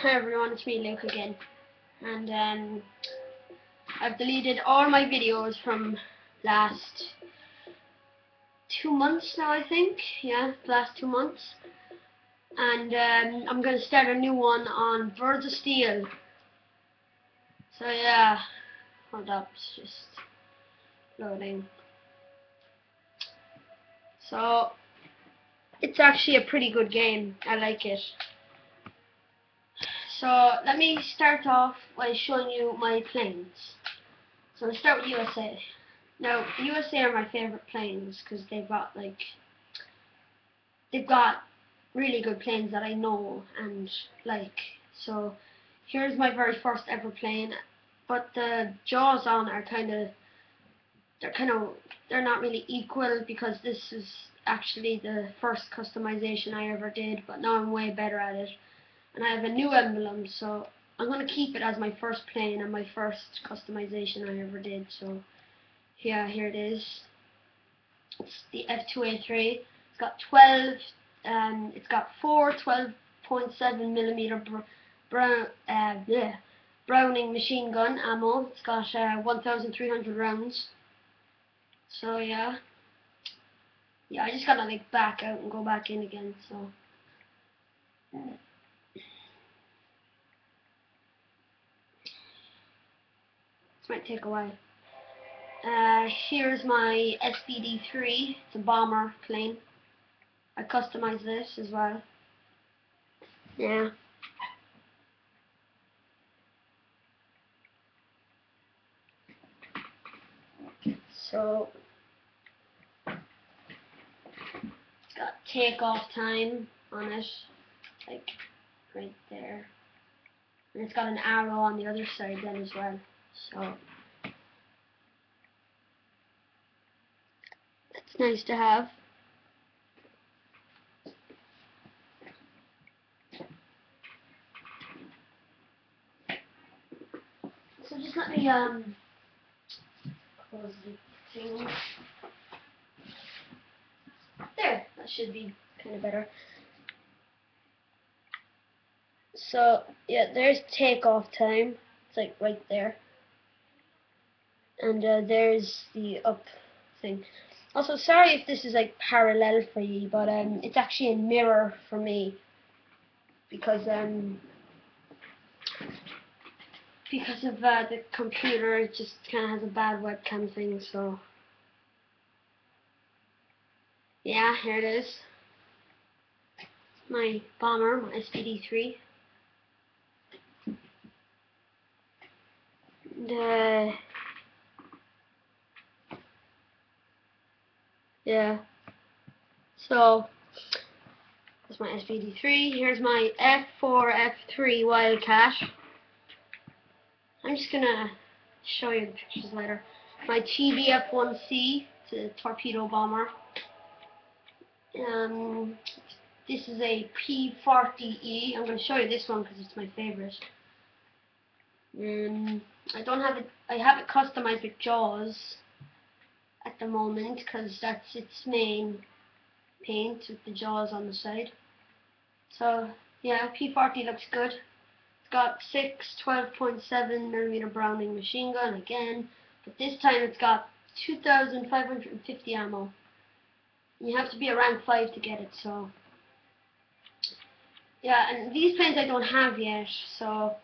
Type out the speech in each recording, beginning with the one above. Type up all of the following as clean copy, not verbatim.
Hi everyone, it's me Luke again, and I've deleted all my videos from last 2 months now, I think. Yeah, last 2 months, and I'm going to start a new one on Birds of Steel. So yeah, hold up, it's just loading. So it's actually a pretty good game. I like it. So let me start off by showing you my planes. So let's start with USA. Now, USA are my favorite planes because they've got really good planes that I know and like. So here's my very first ever plane, but the jaws on are they're not really equal because this is actually the first customization I ever did, but now I'm way better at it. And I have a new emblem, so I'm going to keep it as my first plane and my first customization I ever did. So yeah, here it is. It's the F2A3. It's got four 12.7 millimeter Browning machine gun ammo. It's got 1,300 rounds. So yeah, I just gotta like back out and go back in again. So. This might take a while. Here's my SBD-3. It's a bomber plane. I customized this as well. Yeah. So it's got takeoff time on it, like right there. And it's got an arrow on the other side then as well. So that's nice to have. So just let me close the thing. There, that should be kind of better. So yeah, there's takeoff time. It's like right there. And there's the up thing. Also, sorry if this is like parallel for you, but it's actually a mirror for me because of the computer. It just kind of has a bad webcam thing. So yeah, here it is. My bomber, my SPD-3. And yeah. So that's my SPD-3. Here's my F4, F3 Wildcat. I'm just gonna show you the pictures later. My TBF-1C, it's a torpedo bomber. This is a P-40E. I'm going to show you this one because it's my favorite. I don't have it. I have it customized with jaws at the moment because that's its main paint with the jaws on the side. So yeah, P-40 looks good. It's got 6 12.7 millimeter Browning machine gun again, but this time it's got 2,550 ammo. You have to be a rank 5 to get it. So yeah, and these planes I don't have yet. So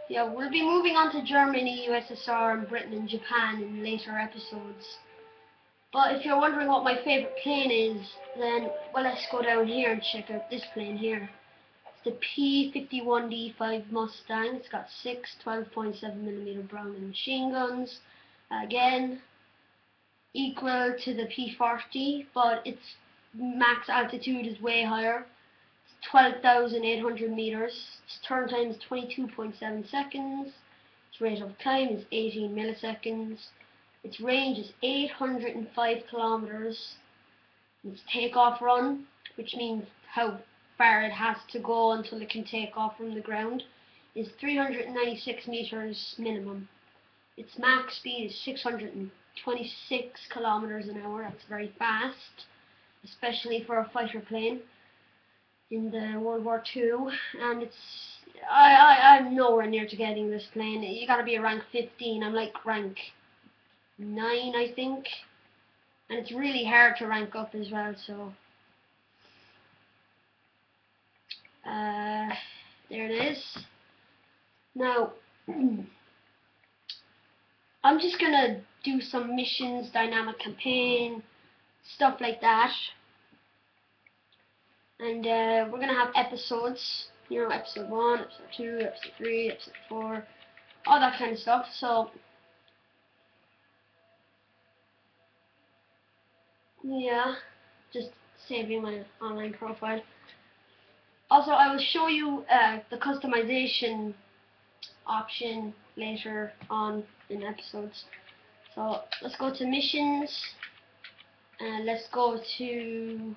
yeah, we'll be moving on to Germany, USSR, and Britain and Japan in later episodes. But if you're wondering what my favorite plane is, then well, let's go down here and check out this plane here. It's the P-51D5 Mustang. It's got 6 12.7 millimeter Browning machine guns. Again, equal to the P-40, but its max altitude is way higher. It's 12,800 meters. Its turn time is 22.7 seconds. Its rate of climb is 18 milliseconds. Its range is 805 kilometers. Its takeoff run, which means how far it has to go until it can take off from the ground, is 396 meters minimum. Its max speed is 626 kilometers an hour. That's very fast, especially for a fighter plane in the World War II. And I'm nowhere near to getting this plane. You gotta be a rank 15. I'm like rank 9, I think. And it's really hard to rank up as well, so... there it is. Now, I'm just gonna do some missions, dynamic campaign, stuff like that. And we're gonna have episodes, you know, episode 1, episode 2, episode 3, episode 4, all that kind of stuff. So yeah, just saving my online profile. Also, I will show you the customization option later on in episodes. So let's go to missions, and let's go to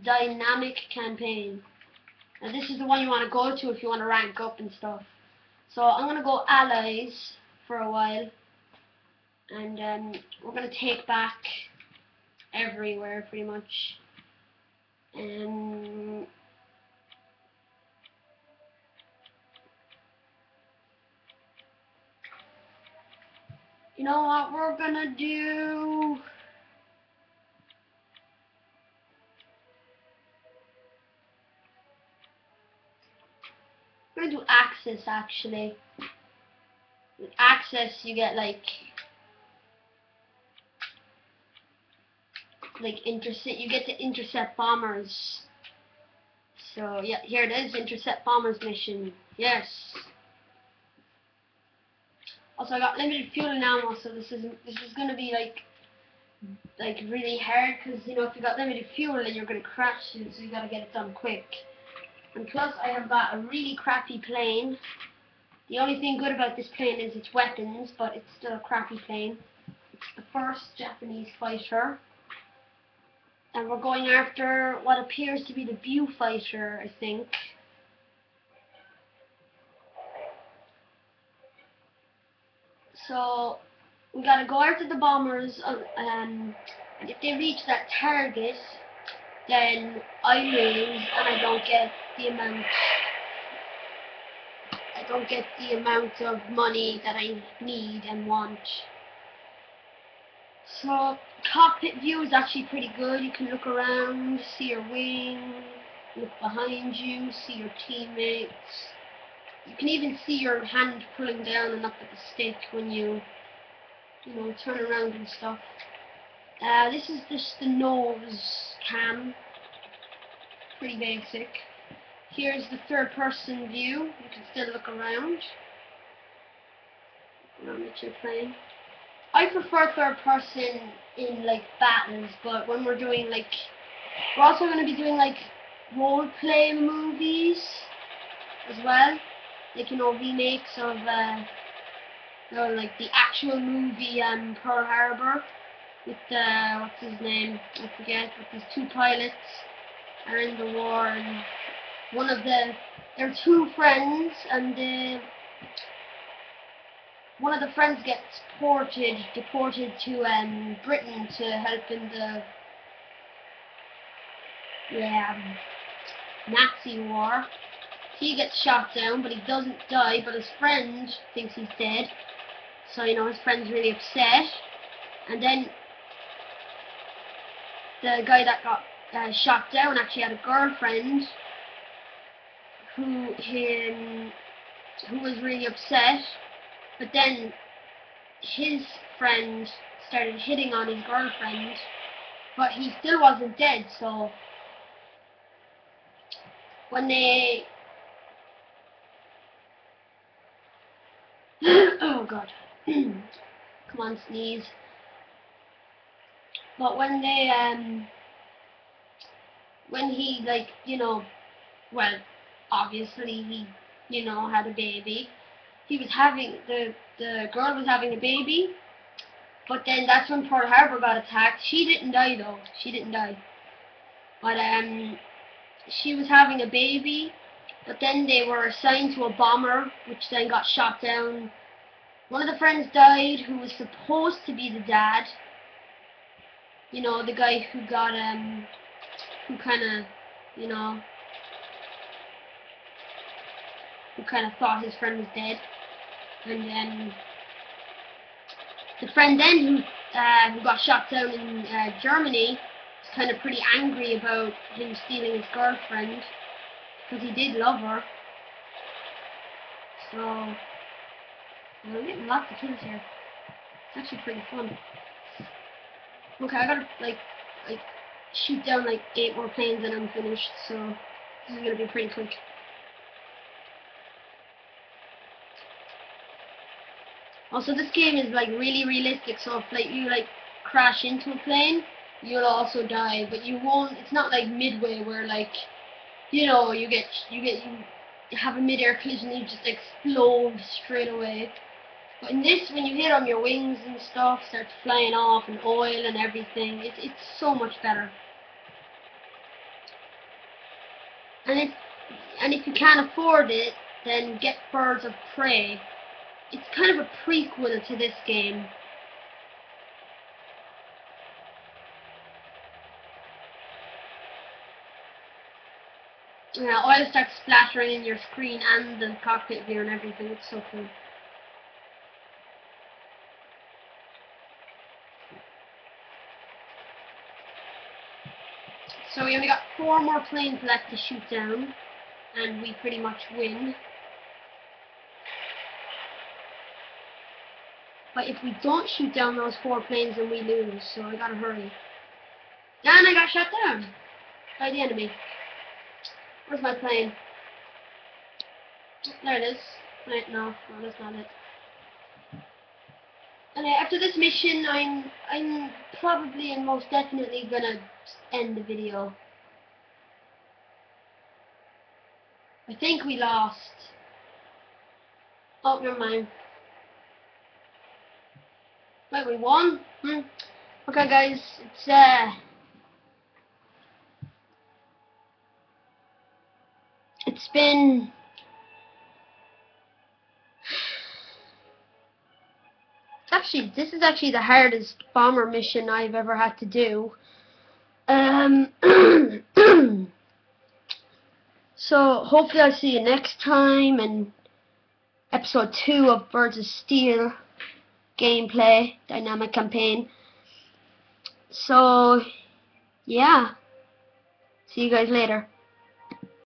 dynamic campaign. Now this is the one you want to go to if you want to rank up and stuff. So I'm going to go allies for a while, and we're going to take back everywhere pretty much. And you know what we're going to do? We're going to do access actually. With access you get like you get to intercept bombers. So yeah, here it is, intercept bombers mission. Yes. Also I got limited fuel and ammo, so this is gonna be like really hard, because you know if you got limited fuel then you're gonna crash it, so you gotta get it done quick. And plus I have got a really crappy plane. The only thing good about this plane is its weapons, but it's still a crappy plane. It's the first Japanese fighter. And we're going after what appears to be the viewfighter, I think. So we gotta go after the bombers, and if they reach that target, then I lose and I don't get the amount of money that I need and want. So cockpit view is actually pretty good. You can look around, see your wing, look behind you, see your teammates. You can even see your hand pulling down and up at the stick when you know, turn around and stuff. This is just the nose cam. Pretty basic. Here's the third person view. You can still look around at your plane. I prefer third person in like battles, but when we're doing we're also going to be doing like role play movies as well, like you know, remakes of you know, like the actual movie Pearl Harbor with what's his name, I forget, with these two pilots are in the war, and they're two friends, and one of the friends gets deported to Britain to help in the Nazi war. He gets shot down, but he doesn't die, but his friend thinks he's dead. So, you know, his friend's really upset. And then the guy that got shot down actually had a girlfriend who was really upset. But then his friend started hitting on his girlfriend, but he still wasn't dead, so when they oh god, come on, sneeze. But when he, like, you know, well, obviously he, you know, had a baby. He was having, the girl was having a baby, but then that's when Pearl Harbor got attacked. She didn't die though, she didn't die. But she was having a baby, but then they were assigned to a bomber, which then got shot down. One of the friends died, who was supposed to be the dad. You know, the guy who got, who kind of, you know, who kind of thought his friend was dead. And then the friend then who got shot down in Germany was kind of pretty angry about him stealing his girlfriend, because he did love her. So I'm getting lots of kills here. It's actually pretty fun. Okay, I gotta like shoot down like 8 more planes and I'm finished, so this is gonna be pretty quick. Also, this game is like really realistic, so if like you like crash into a plane, you'll also die, but you won't. It's not like Midway where like, you know, you have a mid-air collision and you just explode straight away. But in this, when you hit on your wings and stuff, starts flying off and oil and everything, it's so much better. And if you can't afford it, then get Birds of Prey. It's kind of a prequel to this game. Yeah, oil starts splattering in your screen and the cockpit view and everything. It's so cool. So we only got 4 more planes left to shoot down, and we pretty much win. But if we don't shoot down those 4 planes, then we lose, so I gotta hurry. And I got shot down by the enemy. Where's my plane? There it is. Wait, no, that's not it. And after this mission, I'm probably and most definitely gonna end the video. I think we lost. Oh, never mind. Wait, we won? Okay, guys, it's been this is actually the hardest bomber mission I've ever had to do. So hopefully I'll see you next time in episode 2 of Birds of Steel gameplay dynamic campaign. So yeah, see you guys later.